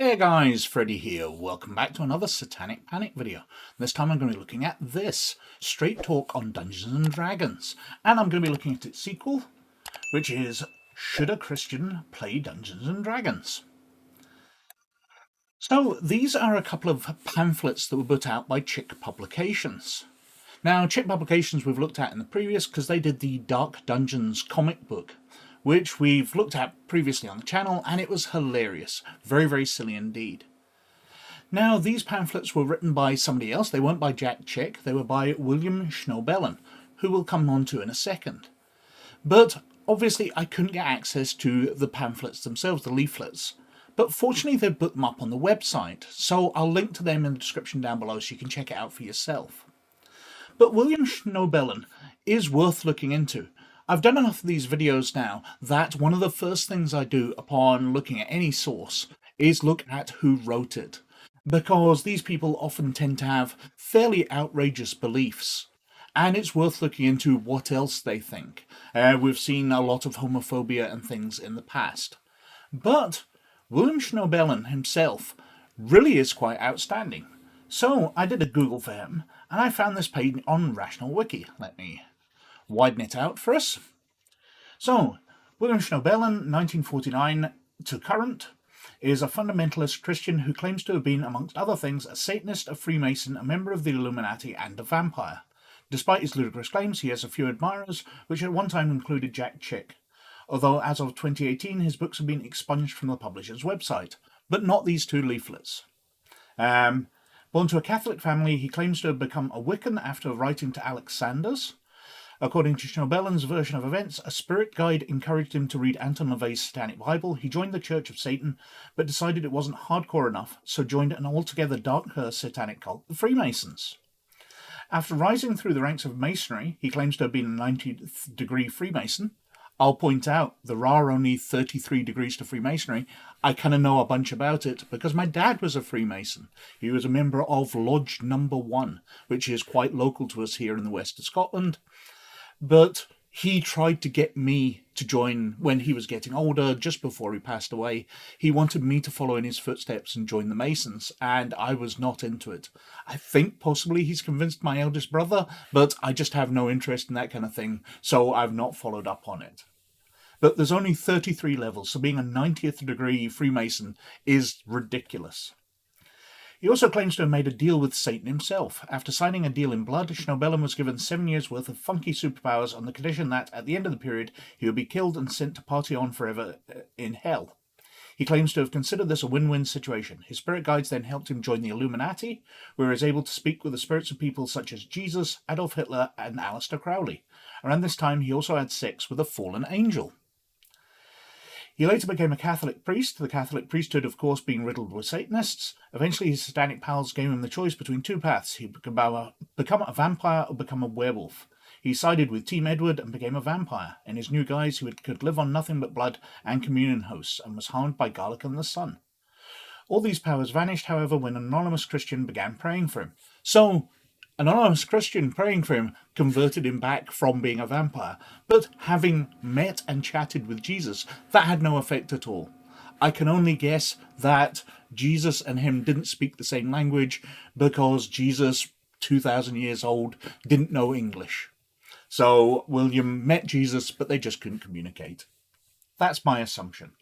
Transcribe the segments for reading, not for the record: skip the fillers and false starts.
Hey guys, Freddy here. Welcome back to another Satanic Panic video. This time I'm going to be looking at this, Straight Talk on Dungeons and Dragons. And I'm going to be looking at its sequel, which is Should a Christian Play Dungeons and Dragons? So these are a couple of pamphlets that were put out by Chick Publications. Now, Chick Publications we've looked at in the previous because they did the Dark Dungeons comic book, which we've looked at previously on the channel, and it was hilarious. Very, very silly indeed. Now, these pamphlets were written by somebody else. They weren't by Jack Chick. They were by William Schnoebelen, who we'll come on to in a second. But obviously, I couldn't get access to the pamphlets themselves, the leaflets. But fortunately, they've put them up on the website, so I'll link to them in the description down below so you can check it out for yourself. But William Schnoebelen is worth looking into. I've done enough of these videos now that one of the first things I do upon looking at any source is look at who wrote it, because these people often tend to have fairly outrageous beliefs, and it's worth looking into what else they think. We've seen a lot of homophobia and things in the past. But William Schnoebelen himself really is quite outstanding. So I did a Google for him, and I found this page on Rational Wiki. Let me widen it out for us. So, William Schnoebelen, 1949 to current, is a fundamentalist Christian who claims to have been, amongst other things, a Satanist, a Freemason, a member of the Illuminati, and a vampire. Despite his ludicrous claims, he has a few admirers, which at one time included Jack Chick, although as of 2018 his books have been expunged from the publisher's website, but not these two leaflets. Born to a Catholic family, he claims to have become a Wiccan after writing to Alex Sanders. According to Schnoebelen's version of events, a spirit guide encouraged him to read Anton LaVey's Satanic Bible. He joined the Church of Satan, but decided it wasn't hardcore enough, so joined an altogether darker satanic cult, the Freemasons. After rising through the ranks of Masonry, he claims to have been a 90th degree Freemason. I'll point out, there are only 33 degrees to Freemasonry. I kind of know a bunch about it because my dad was a Freemason. He was a member of Lodge Number 1, which is quite local to us here in the west of Scotland. But he tried to get me to join when he was getting older, just before he passed away. He wanted me to follow in his footsteps and join the Masons, and I was not into it. I think possibly he's convinced my eldest brother, but I just have no interest in that kind of thing, so I've not followed up on it. But there's only 33 levels, so being a 90th degree Freemason is ridiculous. He also claims to have made a deal with Satan himself. After signing a deal in blood, Schnoebelen was given 7 years' worth of funky superpowers on the condition that, at the end of the period, he would be killed and sent to party on forever in hell. He claims to have considered this a win-win situation. His spirit guides then helped him join the Illuminati, where he was able to speak with the spirits of people such as Jesus, Adolf Hitler, and Aleister Crowley. Around this time, he also had sex with a fallen angel. He later became a Catholic priest, the Catholic priesthood of course being riddled with Satanists. Eventually his satanic pals gave him the choice between two paths. He could become a vampire or become a werewolf. He sided with Team Edward and became a vampire. In his new guise he could live on nothing but blood and communion hosts, and was harmed by garlic and the sun. All these powers vanished, however, when an anonymous Christian began praying for him. So, an anonymous Christian praying for him converted him back from being a vampire, but having met and chatted with Jesus, that had no effect at all. I can only guess that Jesus and him didn't speak the same language because Jesus, 2,000 years old, didn't know English. So William met Jesus, but they just couldn't communicate. That's my assumption.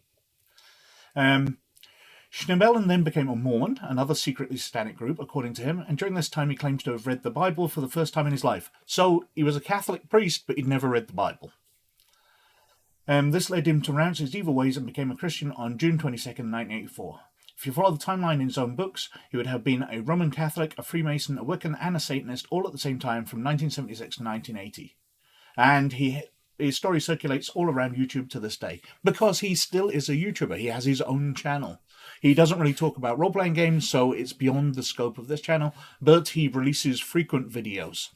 Schnoebelen then became a Mormon, another secretly satanic group, according to him, and during this time he claims to have read the Bible for the first time in his life. So he was a Catholic priest, but he'd never read the Bible. This led him to renounce his evil ways and became a Christian on June 22nd, 1984. If you follow the timeline in his own books, he would have been a Roman Catholic, a Freemason, a Wiccan, and a Satanist all at the same time from 1976 to 1980. And his story circulates all around YouTube to this day, because he still is a YouTuber. He has his own channel. He doesn't really talk about role-playing games, so it's beyond the scope of this channel, but he releases frequent videos.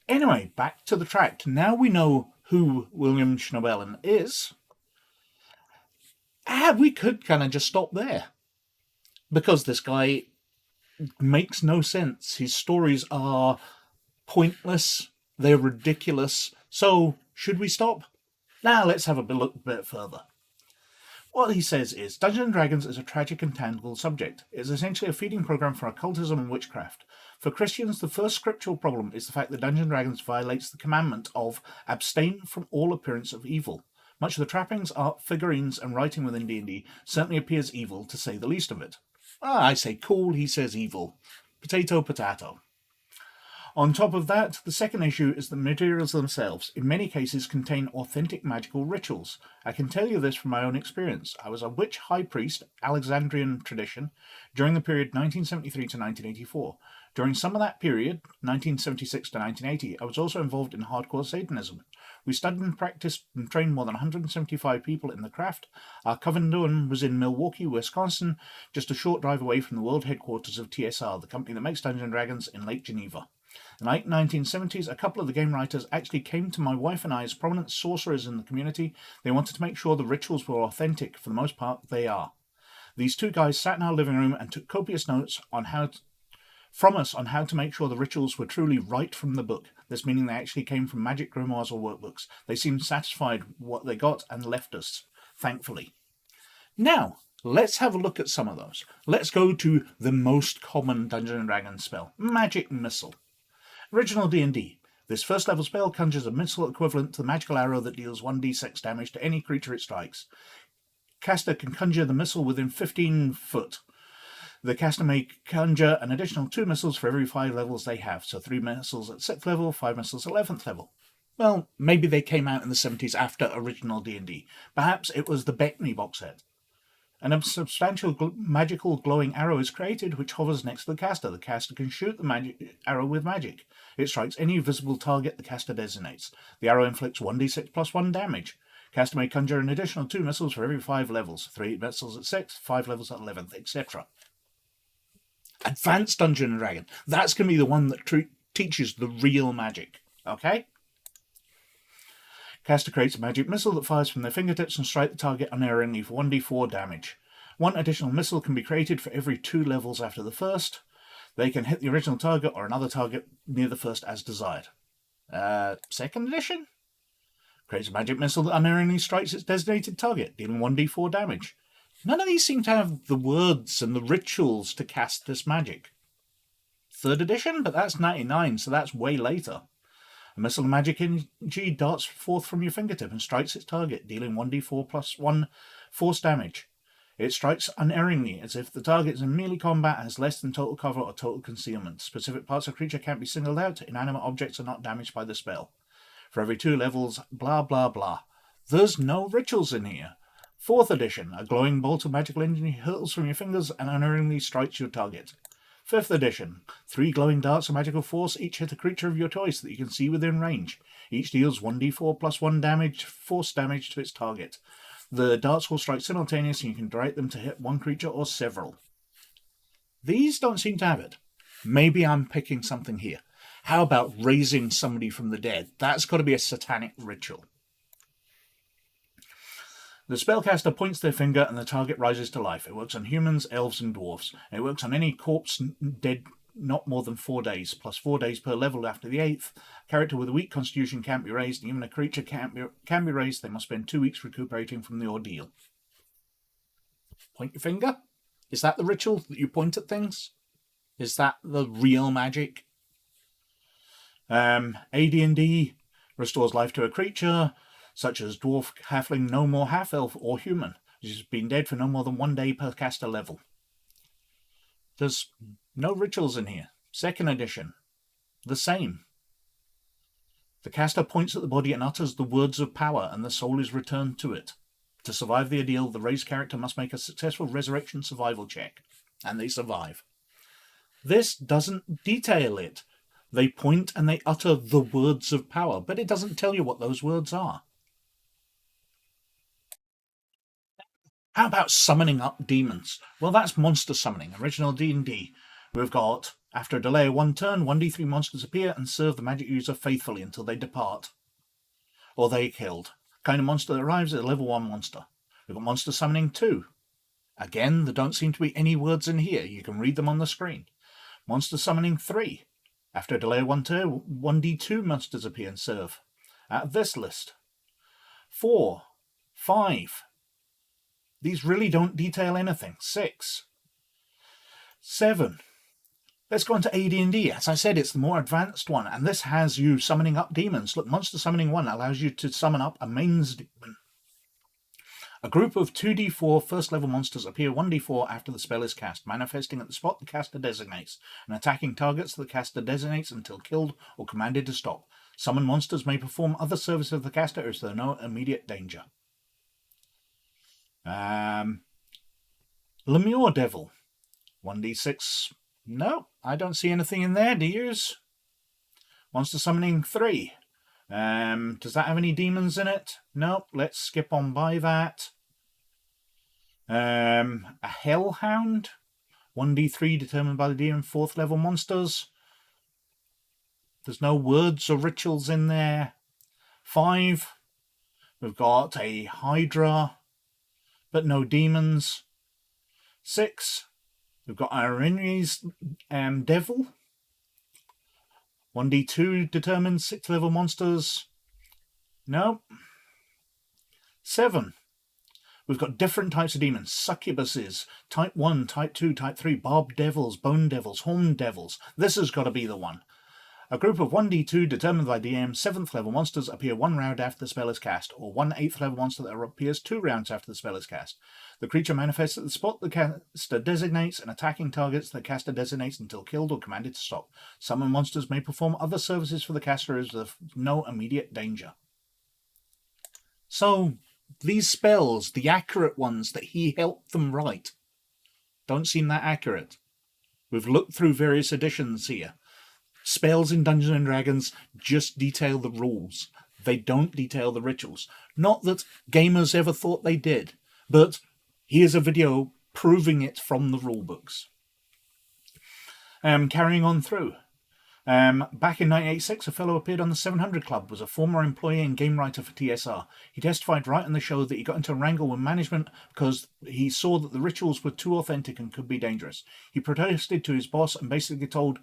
Anyway, back to the tract. Now we know who William Schnoebelen is, we could kind of just stop there, because this guy makes no sense. His stories are pointless, they're ridiculous, so should we stop? Now let's have a look a bit further. What he says is, Dungeons & Dragons is a tragic and tangible subject. It is essentially a feeding program for occultism and witchcraft. For Christians, the first scriptural problem is the fact that Dungeons & Dragons violates the commandment of abstain from all appearance of evil. Much of the trappings, art, figurines, and writing within D&D certainly appears evil, to say the least of it. I say cool, he says evil. Potato, potato. On top of that, the second issue is the materials themselves, in many cases, contain authentic magical rituals. I can tell you this from my own experience. I was a witch high priest, Alexandrian tradition, during the period 1973 to 1984. During some of that period, 1976 to 1980, I was also involved in hardcore Satanism. We studied and practiced and trained more than 175 people in the craft. Our coven was in Milwaukee, Wisconsin, just a short drive away from the world headquarters of TSR, the company that makes Dungeons & Dragons, in Lake Geneva. In the late 1970s, a couple of the game writers actually came to my wife and I as prominent sorcerers in the community. They wanted to make sure the rituals were authentic. For the most part, they are. These two guys sat in our living room and took copious notes from us on how to make sure the rituals were truly right from the book. This meaning they actually came from magic grimoires or workbooks. They seemed satisfied with what they got and left us, thankfully. Now, let's have a look at some of those. Let's go to the most common Dungeons & Dragons spell, Magic Missile. Original D&D. This first level spell conjures a missile equivalent to the magical arrow that deals 1d6 damage to any creature it strikes. Caster can conjure the missile within 15 foot. The caster may conjure an additional 2 missiles for every 5 levels they have, so 3 missiles at 6th level, 5 missiles at 11th level. Well, maybe they came out in the 70s after original D&D. Perhaps it was the Beckney box set. A substantial magical glowing arrow is created, which hovers next to the caster. The caster can shoot the magic arrow with magic. It strikes any visible target the caster designates. The arrow inflicts 1d6 plus 1 damage. Caster may conjure an additional 2 missiles for every 5 levels, 3 missiles at 6th, 5 levels at 11th, etc. Advanced Dungeons & Dragons. That's going to be the one that teaches the real magic. Okay? Caster creates a magic missile that fires from their fingertips and strikes the target unerringly for 1d4 damage. 1 additional missile can be created for every 2 levels after the first. They can hit the original target or another target near the first as desired. Second edition? Creates a magic missile that unerringly strikes its designated target, dealing 1d4 damage. None of these seem to have the words and the rituals to cast this magic. Third edition? But that's 99, so that's way later. A missile of magic energy darts forth from your fingertip and strikes its target, dealing 1d4 plus 1 force damage. It strikes unerringly, as if the target is in melee combat and has less than total cover or total concealment. Specific parts of a creature can't be singled out. Inanimate objects are not damaged by the spell. For every 2 levels, blah blah blah. There's no rituals in here. 4th edition. A glowing bolt of magical energy hurtles from your fingers and unerringly strikes your target. 5th edition. 3 glowing darts of magical force each hit a creature of your choice that you can see within range. Each deals 1d4 plus 1 damage, force damage to its target. The darts will strike simultaneously and you can direct them to hit one creature or several. These don't seem to have it. Maybe I'm picking something here. How about raising somebody from the dead? That's got to be a satanic ritual. The spellcaster points their finger and the target rises to life. It works on humans, elves, and dwarves. It works on any corpse dead not more than 4 days, plus 4 days per level after the 8th. A character with a weak constitution can't be raised, and even a creature can be raised. They must spend 2 weeks recuperating from the ordeal. Point your finger? Is that the ritual, that you point at things? Is that the real magic? AD&D restores life to a creature, such as dwarf, halfling, gnome, or half-elf, or human, which has been dead for no more than 1 day per caster level. There's no rituals in here. 2nd edition. The same. The caster points at the body and utters the words of power, and the soul is returned to it. To survive the ordeal, the raised character must make a successful resurrection survival check. And they survive. This doesn't detail it. They point and they utter the words of power, but it doesn't tell you what those words are. How about summoning up demons? Well, that's monster summoning. Original D&D. We've got, after a delay of 1 turn, 1d3 monsters appear and serve the magic user faithfully until they depart. Or they killed. Kind of monster that arrives is a level 1 monster. We've got monster summoning 2. Again, there don't seem to be any words in here. You can read them on the screen. Monster summoning 3. After a delay of 1 turn, 1d2 monsters appear and serve. Out of this list. 4. 5. These really don't detail anything. 6. 7. Let's go on to AD&D. As I said, it's the more advanced one, and this has you summoning up demons. Look, Monster Summoning 1 allows you to summon up a mains demon. A group of 2d4 first-level monsters appear 1d4 after the spell is cast, manifesting at the spot the caster designates, and attacking targets the caster designates until killed or commanded to stop. Summoned monsters may perform other services of the caster as there are no immediate danger. Lemure Devil. 1d6. No, I don't see anything in there, do you? Monster Summoning 3. Does that have any demons in it? No, let's skip on by that. A Hellhound. 1d3 determined by the DM, 4th level monsters. There's no words or rituals in there. 5. We've got a Hydra, but no demons. 6. We've got Irini's Devil. 1d2 determined 6th level monsters. No. 7. We've got different types of demons. Succubuses. Type 1, Type 2, Type 3. Barb Devils, Bone Devils, Horn Devils. This has got to be the one. A group of 1d2 determined by DM 7th level monsters appear 1 round after the spell is cast, or 1 8th level monster that appears 2 rounds after the spell is cast. The creature manifests at the spot the caster designates, and attacking targets the caster designates until killed or commanded to stop. Summoned monsters may perform other services for the caster as there's no immediate danger. So, these spells, the accurate ones that he helped them write, don't seem that accurate. We've looked through various editions here. Spells in Dungeons & Dragons just detail the rules. They don't detail the rituals. Not that gamers ever thought they did, but here's a video proving it from the rulebooks. Carrying on through. Back in 1986, a fellow appeared on the 700 Club, was a former employee and game writer for TSR. He testified right on the show that he got into a wrangle with management because he saw that the rituals were too authentic and could be dangerous. He protested to his boss and basically told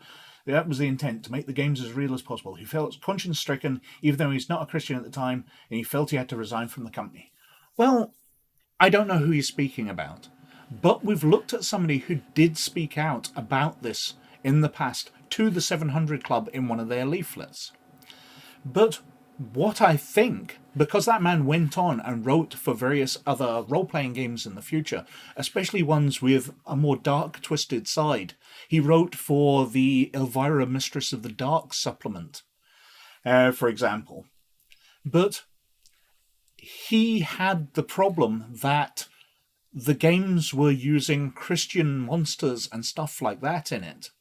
that was the intent, to make the games as real as possible. He felt conscience-stricken, even though he's not a Christian at the time, and he felt he had to resign from the company. Well, I don't know who he's speaking about, but we've looked at somebody who did speak out about this in the past to the 700 Club in one of their leaflets. But what I think, because that man went on and wrote for various other role-playing games in the future, especially ones with a more dark, twisted side. He wrote for the Elvira Mistress of the Dark supplement, for example. But he had the problem that the games were using Christian monsters and stuff like that in it.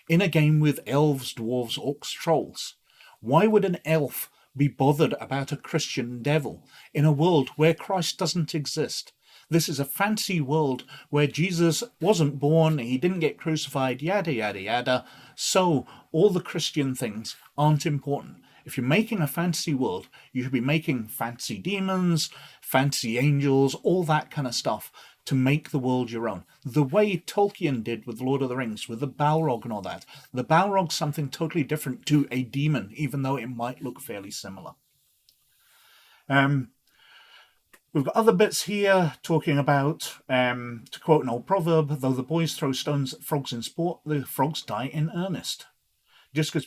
In a game with elves, dwarves, orcs, trolls. Why would an elf be bothered about a Christian devil in a world where Christ doesn't exist? This is a fantasy world where Jesus wasn't born, he didn't get crucified, yada, yada, yada. So all the Christian things aren't important. If you're making a fantasy world, you should be making fantasy demons, fantasy angels, all that kind of stuff to make the world your own. The way Tolkien did with Lord of the Rings, with the Balrog and all that. The Balrog's something totally different to a demon, even though it might look fairly similar. We've got other bits here talking about, to quote an old proverb, though the boys throw stones at frogs in sport, the frogs die in earnest. Just because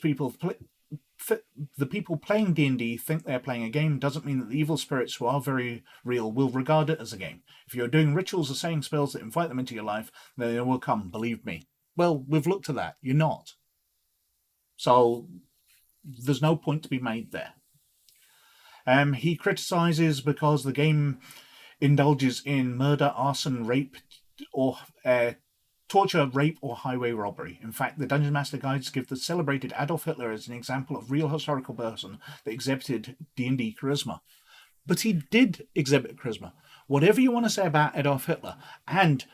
the people playing D&D think they're playing a game doesn't mean that the evil spirits who are very real will regard it as a game. If you're doing rituals or saying spells that invite them into your life, then they will come, believe me. Well, we've looked at that. You're not. So there's no point to be made there. He criticizes because the game indulges in murder, arson, rape, or torture, rape, or highway robbery. In fact, the Dungeon Master Guides give the celebrated Adolf Hitler as an example of real historical person that exhibited D&D charisma. But he did exhibit charisma. Whatever you want to say about Adolf Hitler, and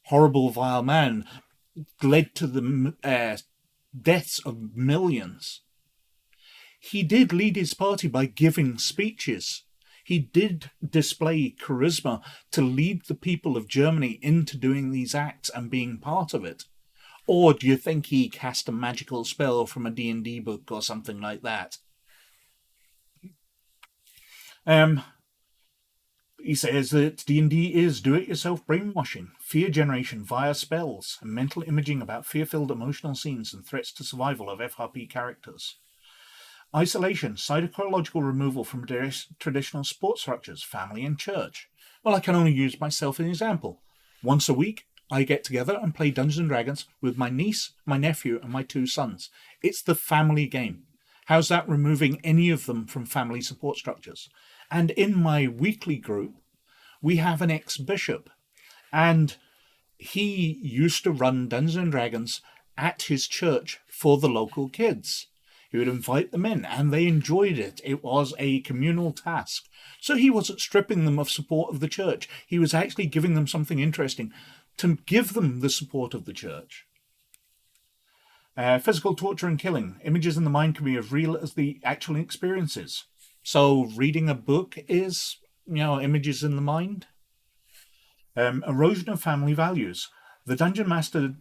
horrible, vile man, led to the deaths of millions. He did lead his party by giving speeches. He did display charisma to lead the people of Germany into doing these acts and being part of it. Or do you think he cast a magical spell from a D&D book or something like that? He says that D&D is do-it-yourself brainwashing, fear generation via spells, and mental imaging about fear-filled emotional scenes and threats to survival of FRP characters. Isolation, psychological removal from traditional sports structures, family and church. Well, I can only use myself as an example. Once a week, I get together and play Dungeons & Dragons with my niece, my nephew, and my 2 sons. It's the family game. How's that removing any of them from family support structures? And in my weekly group, we have an ex-bishop, and he used to run Dungeons & Dragons at his church for the local kids. He would invite them in, and they enjoyed it. It was a communal task. So he wasn't stripping them of support of the church. He was actually giving them something interesting to give them the support of the church. Physical torture and killing. Images in the mind can be as real as the actual experiences. So reading a book is, images in the mind. Erosion of family values. The Dungeon Master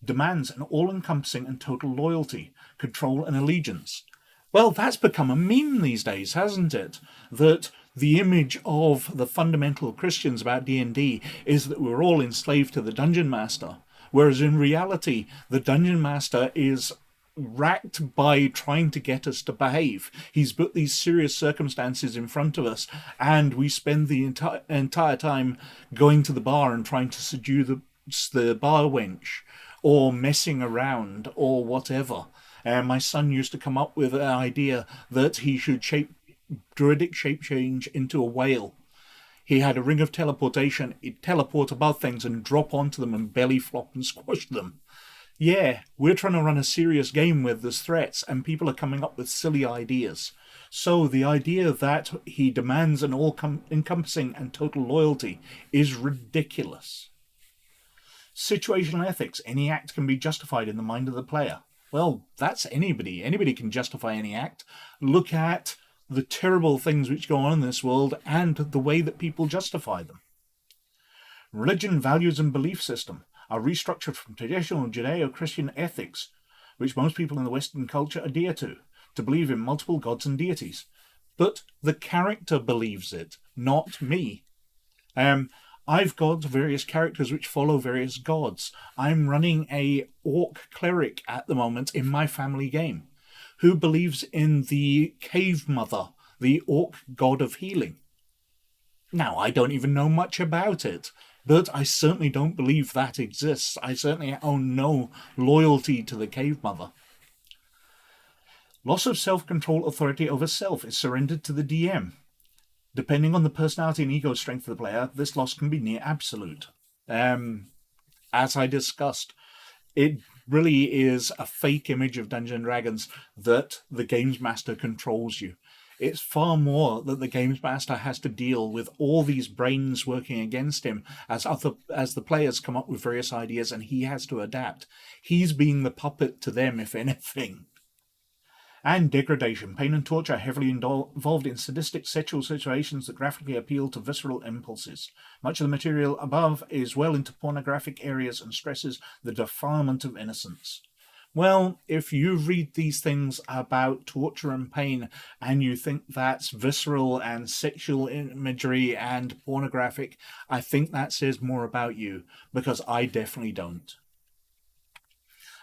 demands an all-encompassing and total loyalty, control and allegiance. Well, that's become a meme these days, hasn't it? That the image of the fundamental Christians about D&D is that we're all enslaved to the Dungeon Master, whereas in reality, the Dungeon Master is racked by trying to get us to behave. He's put these serious circumstances in front of us, and we spend the entire time going to the bar and trying to seduce the bar wench, or messing around, or whatever. My son used to come up with an idea that he should druidic shape change into a whale. He had a ring of teleportation. He'd teleport above things and drop onto them and belly flop and squash them. Yeah, we're trying to run a serious game with these threats, and people are coming up with silly ideas. So the idea that he demands an all-encompassing and total loyalty is ridiculous. Situational ethics. Any act can be justified in the mind of the player. Well, that's anybody. Anybody can justify any act. Look at the terrible things which go on in this world and the way that people justify them. Religion, values, and belief system are restructured from traditional Judeo-Christian ethics, which most people in the Western culture adhere to believe in multiple gods and deities. But the character believes it, not me. I've got various characters which follow various gods. I'm running a orc cleric at the moment in my family game, who believes in the cave mother, the orc god of healing. Now, I don't even know much about it, but I certainly don't believe that exists. I certainly own no loyalty to the cave mother. Loss of self-control authority over self is surrendered to the DM. Depending on the personality and ego strength of the player, this loss can be near absolute. As I discussed, it really is a fake image of Dungeons & Dragons that the Games Master controls you. It's far more that the Games Master has to deal with all these brains working against him as the players come up with various ideas, and he has to adapt. He's being the puppet to them, if anything. And degradation. Pain and torture are heavily involved in sadistic sexual situations that graphically appeal to visceral impulses. Much of the material above is well into pornographic areas and stresses the defilement of innocence. Well, if you read these things about torture and pain and you think that's visceral and sexual imagery and pornographic, I think that says more about you, because I definitely don't.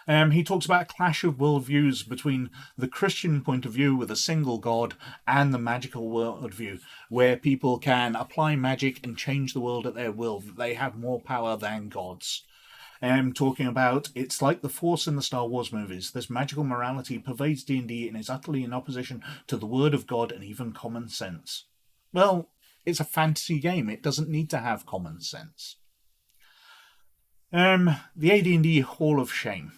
He talks about a clash of worldviews between the Christian point of view with a single God and the magical worldview, where people can apply magic and change the world at their will. They have more power than gods. Talking about it's like the Force in the Star Wars movies. This magical morality pervades D&D and is utterly in opposition to the word of God and even common sense. Well, it's a fantasy game. It doesn't need to have common sense. The AD&D Hall of Shame.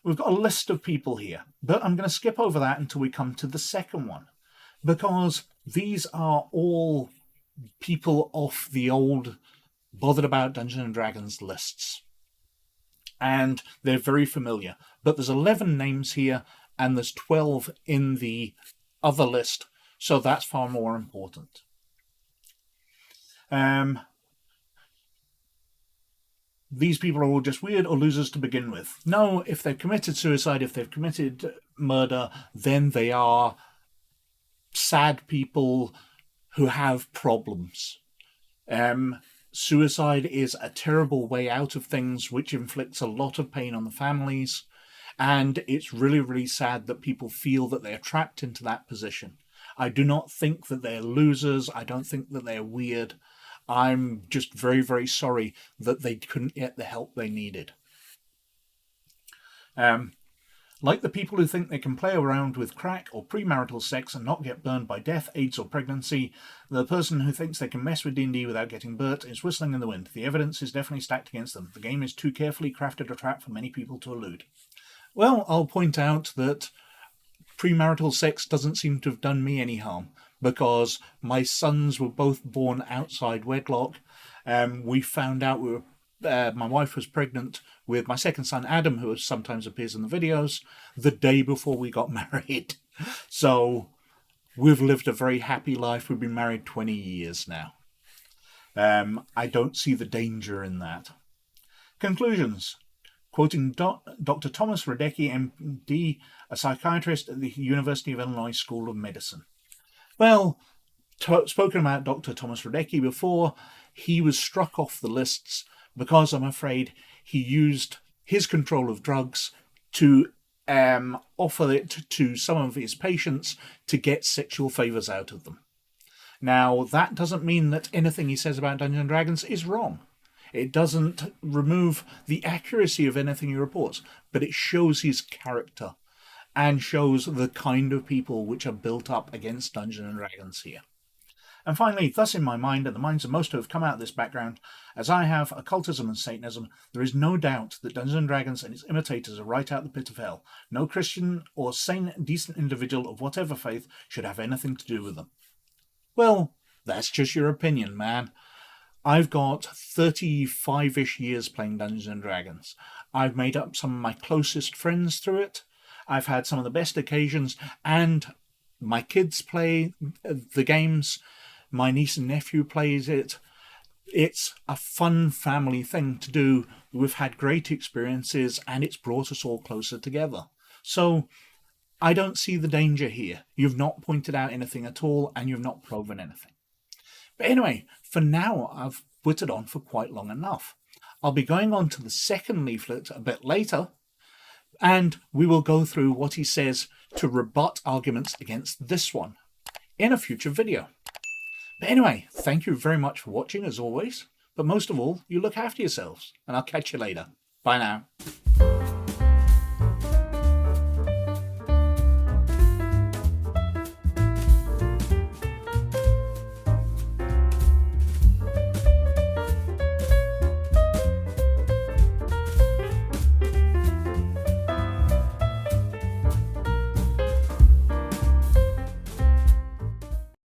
We've got a list of people here, but I'm going to skip over that until we come to the second one, because these are all people off the old Bothered About Dungeons & Dragons lists. And they're very familiar. But there's 11 names here, and there's 12 in the other list, so that's far more important. These people are all just weird or losers to begin with. No, if they've committed suicide, if they've committed murder, then they are sad people who have problems. Suicide is a terrible way out of things, which inflicts a lot of pain on the families. And it's really, really sad that people feel that they're trapped into that position. I do not think that they're losers. I don't think that they're weird. I'm just very, very sorry that they couldn't get the help they needed. Like the people who think they can play around with crack or premarital sex and not get burned by death, AIDS, or pregnancy, the person who thinks they can mess with D&D without getting burnt is whistling in the wind. The evidence is definitely stacked against them. The game is too carefully crafted a trap for many people to elude. Well, I'll point out that premarital sex doesn't seem to have done me any harm, because my sons were both born outside wedlock. We found out my wife was pregnant with my second son, Adam, who sometimes appears in the videos, the day before we got married. So we've lived a very happy life. We've been married 20 years now. I don't see the danger in that. Conclusions. Quoting Dr. Thomas Radecki, MD, a psychiatrist at the University of Illinois School of Medicine. Well, spoken about Dr. Thomas Radecki before, he was struck off the lists because I'm afraid he used his control of drugs to offer it to some of his patients to get sexual favours out of them. Now, that doesn't mean that anything he says about Dungeons & Dragons is wrong. It doesn't remove the accuracy of anything he reports, but it shows his character and shows the kind of people which are built up against Dungeons & Dragons here. And finally, thus in my mind, and the minds of most who have come out of this background, as I have, occultism and Satanism, there is no doubt that Dungeons & Dragons and its imitators are right out the pit of hell. No Christian or sane, decent individual of whatever faith should have anything to do with them. Well, that's just your opinion, man. I've got 35-ish years playing Dungeons & Dragons. I've made up some of my closest friends through it. I've had some of the best occasions, and my kids play the games. My niece and nephew plays it. It's a fun family thing to do. We've had great experiences, and it's brought us all closer together. So I don't see the danger here. You've not pointed out anything at all, and you've not proven anything. But anyway, for now, I've put it on for quite long enough. I'll be going on to the second leaflet a bit later, and we will go through what he says to rebut arguments against this one in a future video. But anyway, thank you very much for watching as always, but most of all, you look after yourselves, and I'll catch you later. Bye now.